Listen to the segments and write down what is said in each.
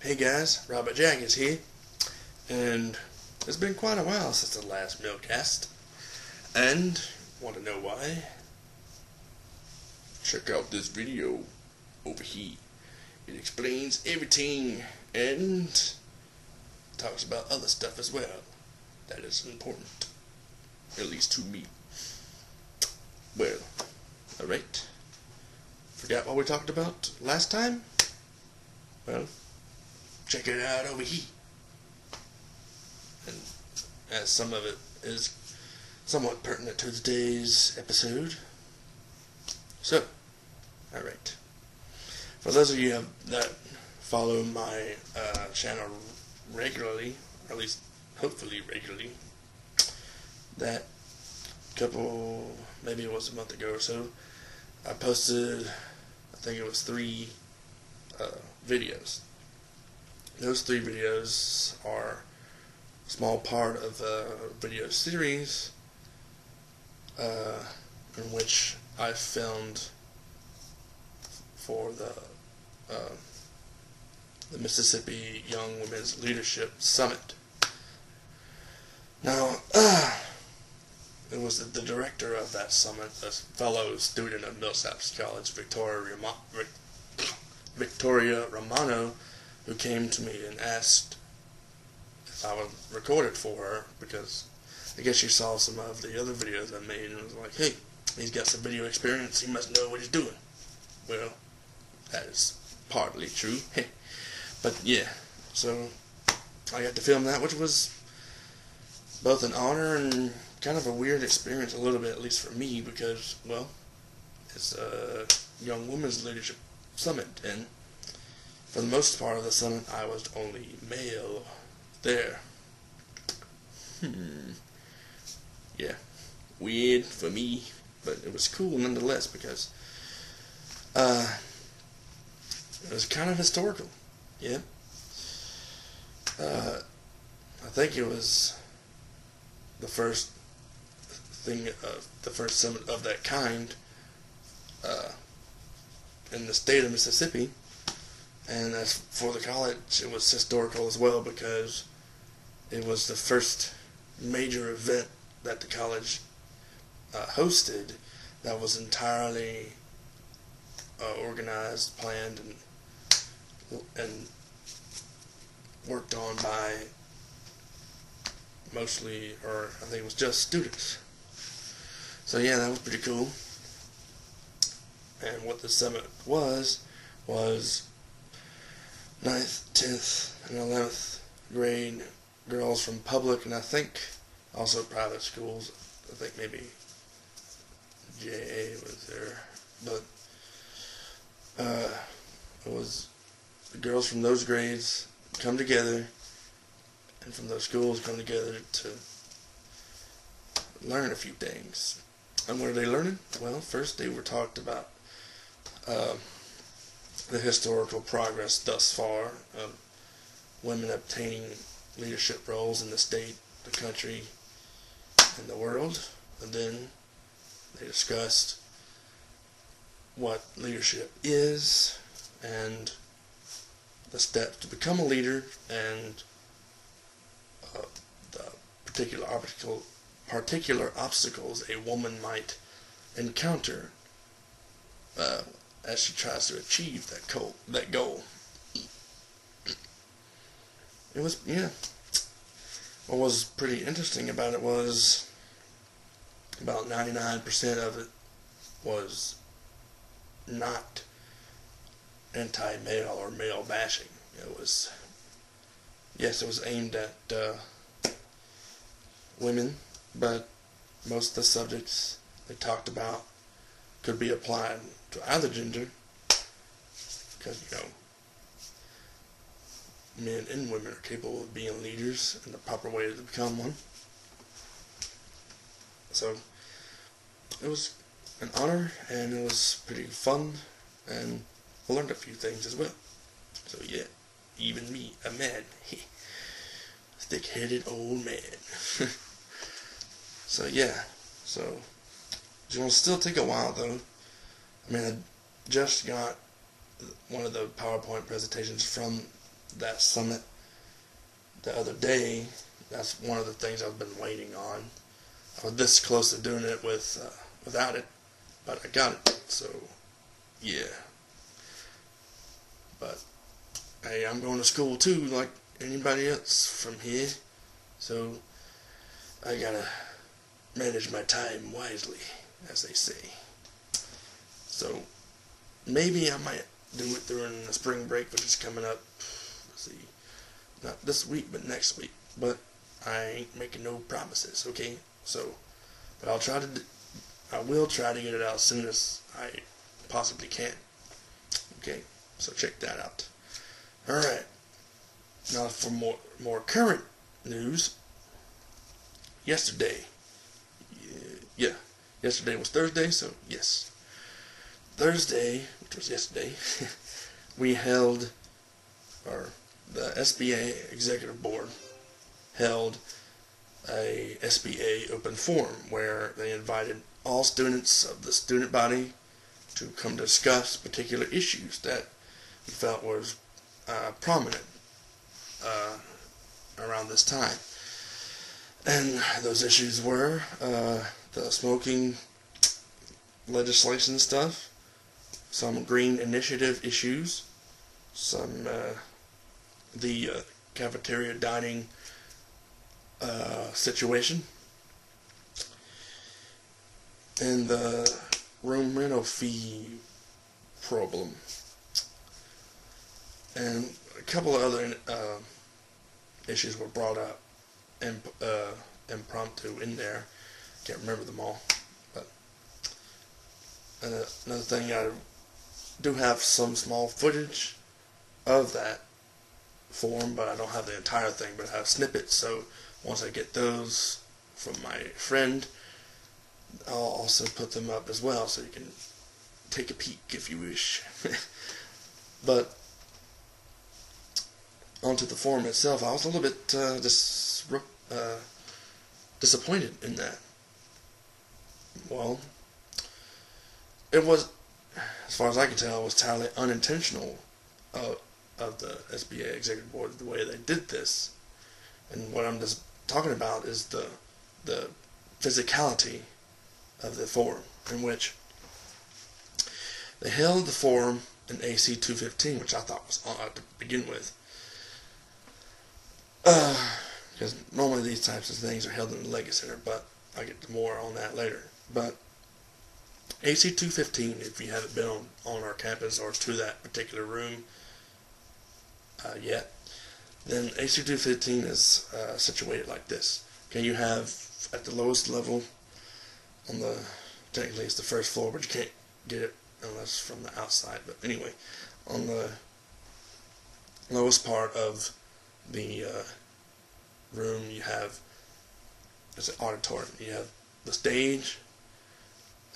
Hey guys, Robert Jack is here, and it's been quite a while since the last Millcast, and want to know why? Check out this video over here. It explains everything and talks about other stuff as well that is important, at least to me. Well, alright. Forgot what we talked about last time? Well, check it out over here. And as some of it is somewhat pertinent to today's episode. So, alright. For those of you that follow my channel regularly, or at least hopefully regularly, that couple, maybe it was a month ago or so, I posted, I think it was 3 videos. Those 3 videos are a small part of a video series in which I filmed for the Mississippi Young Women's Leadership Summit. Now, it was the director of that summit, a fellow student of Millcast College, Victoria Romano, who came to me and asked if I would record it for her, because I guess she saw some of the other videos I made and was like, hey, he's got some video experience, he must know what he's doing. Well, that is partly true. But yeah, so I got to film that, which was both an honor and kind of a weird experience, a little bit, at least for me, because, well, it's a Young Women's Leadership Summit, and for the most part of the summit, I was only male there. Yeah, weird for me, but it was cool nonetheless, because it was kind of historical. Yeah. I think it was the first thing, the first summit of that kind in the state of Mississippi, and as for the college, it was historical as well, because it was the first major event that the college hosted that was entirely organized, planned, and worked on by mostly, or I think it was just students. So yeah, that was pretty cool. And what the summit was 9th, 10th, and 11th grade girls from public, and I think also private schools. I think maybe JA was there, but it was the girls from those grades come together, and from those schools come together to learn a few things. And what are they learning? Well, first they were talked about the historical progress thus far of women obtaining leadership roles in the state, the country, and the world. And then they discussed what leadership is and the steps to become a leader, and the particular obstacles a woman might encounter as she tries to achieve that goal. It was, yeah. What was pretty interesting about it was about 99% of it was not anti-male or male bashing. It was, yes, it was aimed at women, but most of the subjects they talked about could be applied to either gender, because, men and women are capable of being leaders in the proper way to become one. So it was an honor, and it was pretty fun, and I learned a few things as well. So yeah, even me, a man, thick-headed old man. So yeah, so it's going to still take a while though. I mean, I just got one of the PowerPoint presentations from that summit the other day. That's one of the things I've been waiting on. I was this close to doing it without it, but I got it. So yeah. But hey, I'm going to school too, like anybody else from here. So I gotta manage my time wisely, as they say. So maybe I might do it during the spring break, which is coming up. Let's see, not this week, but next week. But I ain't making no promises, okay? So, but I will try to get it out as soon as I possibly can. Okay, so check that out. All right. Now for more current news. Yesterday, yesterday was Thursday, so yes. Thursday, which was yesterday, we held, or the SBA Executive Board held a SBA Open Forum where they invited all students of the student body to come discuss particular issues that we felt was prominent around this time. And those issues were the smoking legislation stuff, some green initiative issues, some the cafeteria dining situation, and the room rental fee problem, and a couple of other issues were brought up impromptu in there. Can't remember them all, but another thing, I do have some small footage of that forum, but I don't have the entire thing, but I have snippets. So once I get those from my friend, I'll also put them up as well, so you can take a peek if you wish. But onto the forum itself, I was a little bit disappointed in that. Well, it was, as far as I can tell, it was entirely unintentional of the SBA Executive Board, the way they did this. And what I'm just talking about is the physicality of the forum, in which they held the forum in AC 215, which I thought was odd to begin with. Because normally these types of things are held in the Legacy Center, but I'll get to more on that later. But AC 215, if you haven't been on our campus or to that particular room yet, then AC 215 is situated like this. Okay, you have at the lowest level, technically it's the first floor, but you can't get it unless from the outside. But anyway, on the lowest part of the room, you have, it's an auditorium. You have the stage,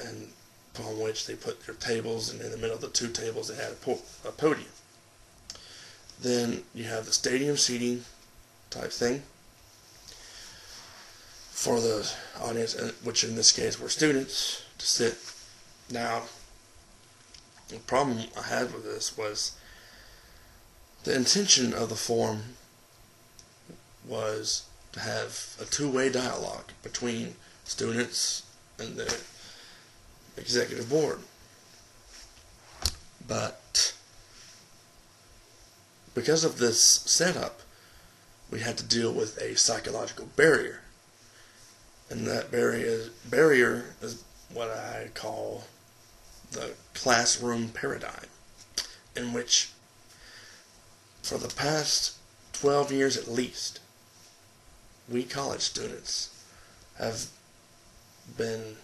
and upon which they put their tables, and in the middle of the two tables they had a podium. Then you have the stadium seating type thing for the audience, which in this case were students, to sit. Now, the problem I had with this was the intention of the forum was to have a two-way dialogue between students and the executive board. But because of this setup, we had to deal with a psychological barrier. And that barrier is what I call the classroom paradigm, in which for the past 12 years at least, we college students have been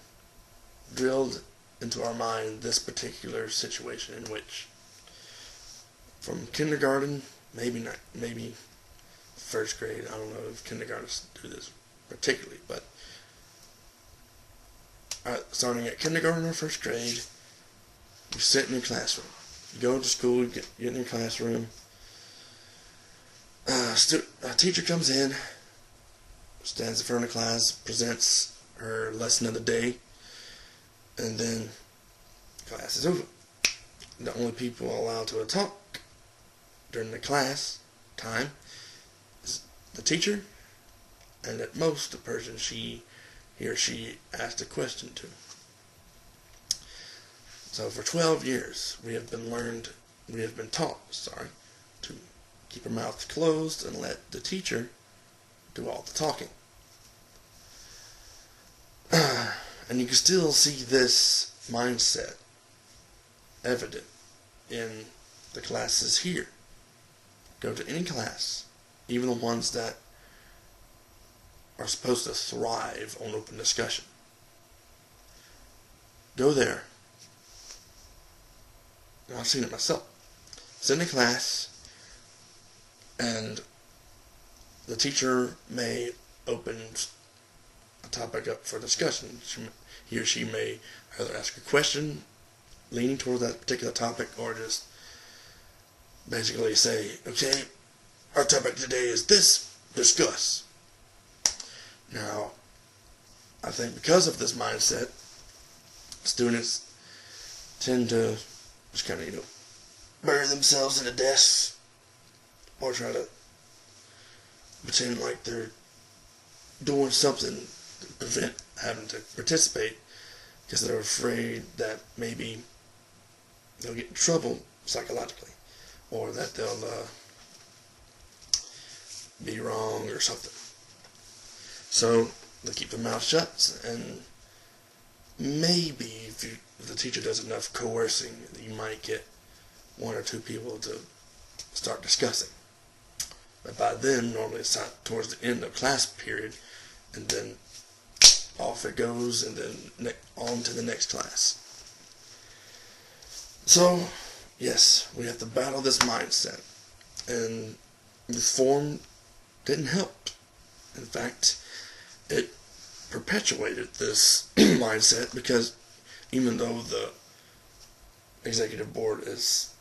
drilled into our mind this particular situation, in which from kindergarten, maybe first grade, I don't know if kindergartens do this particularly, but starting at kindergarten or first grade, you sit in your classroom. You go to school, you get in your classroom. A teacher comes in, stands in front of the class, presents her lesson of the day, and then class is over. The only people allowed to talk during the class time is the teacher, and at most the person he or she asked a question to. So for 12 years we have been taught to keep our mouths closed and let the teacher do all the talking. And you can still see this mindset evident in the classes here. Go to any class, even the ones that are supposed to thrive on open discussion. Go there. And I've seen it myself. Sit in a class, and the teacher may open a topic up for discussion. He or she may either ask a question leaning toward that particular topic, or just basically say, okay, our topic today is this, discuss. Now, I think because of this mindset, students tend to just kind of, bury themselves in a desk, or try to pretend like they're doing something to prevent having to participate, because they're afraid that maybe they'll get in trouble psychologically, or that they'll be wrong or something. So they keep their mouth shut, and maybe if the teacher does enough coercing, you might get one or two people to start discussing. But by then, normally it's towards the end of class period, and then off it goes, and then on to the next class. So, yes, we have to battle this mindset, and this forum didn't help. In fact, it perpetuated this mindset, because even though the executive board is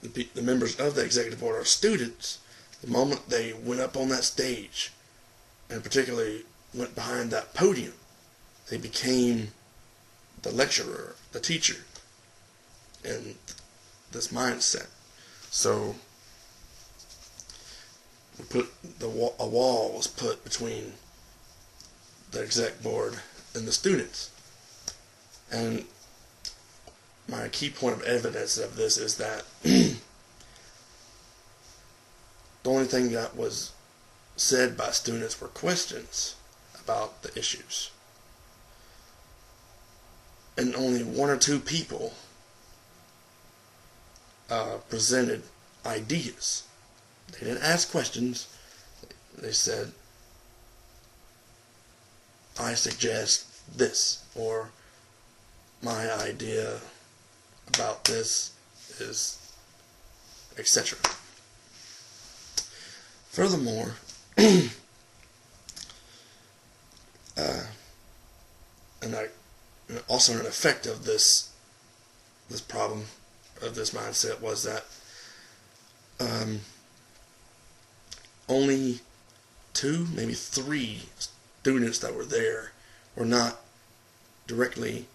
the members of the executive board are students, the moment they went up on that stage, and particularly went behind that podium, they became the lecturer, the teacher, in this mindset. So a wall was put between the exec board and the students. And my key point of evidence of this is that the only thing that was said by students were questions about the issues. And only one or two people presented ideas. They didn't ask questions. They said, I suggest this, or my idea about this is, etc. Furthermore, and also an effect of this problem, of this mindset, was that only 2, maybe 3 students that were there were not directly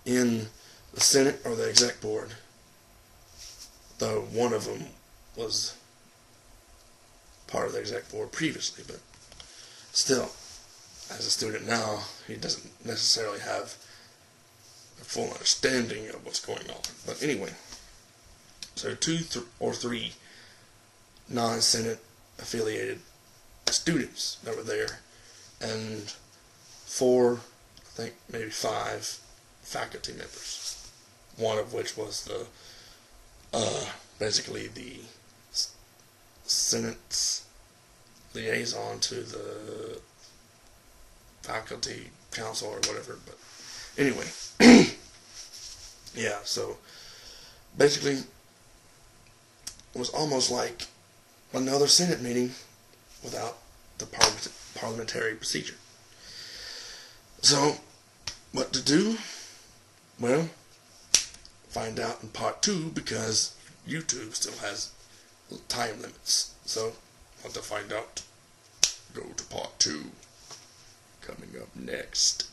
in the Senate or the exec board, though one of them was part of the exec board previously. But still, as a student now, he doesn't necessarily have a full understanding of what's going on. But anyway, so 2 or 3 non-Senate affiliated students that were there, and 4, I think maybe 5 faculty members, one of which was the basically the Senate's liaison to the faculty council or whatever. But anyway, yeah, so basically it was almost like another Senate meeting without the parliamentary procedure. So, what to do? Well, find out in part 2, because YouTube still has time limits. So, want to find out? Go to part 2. Coming up next.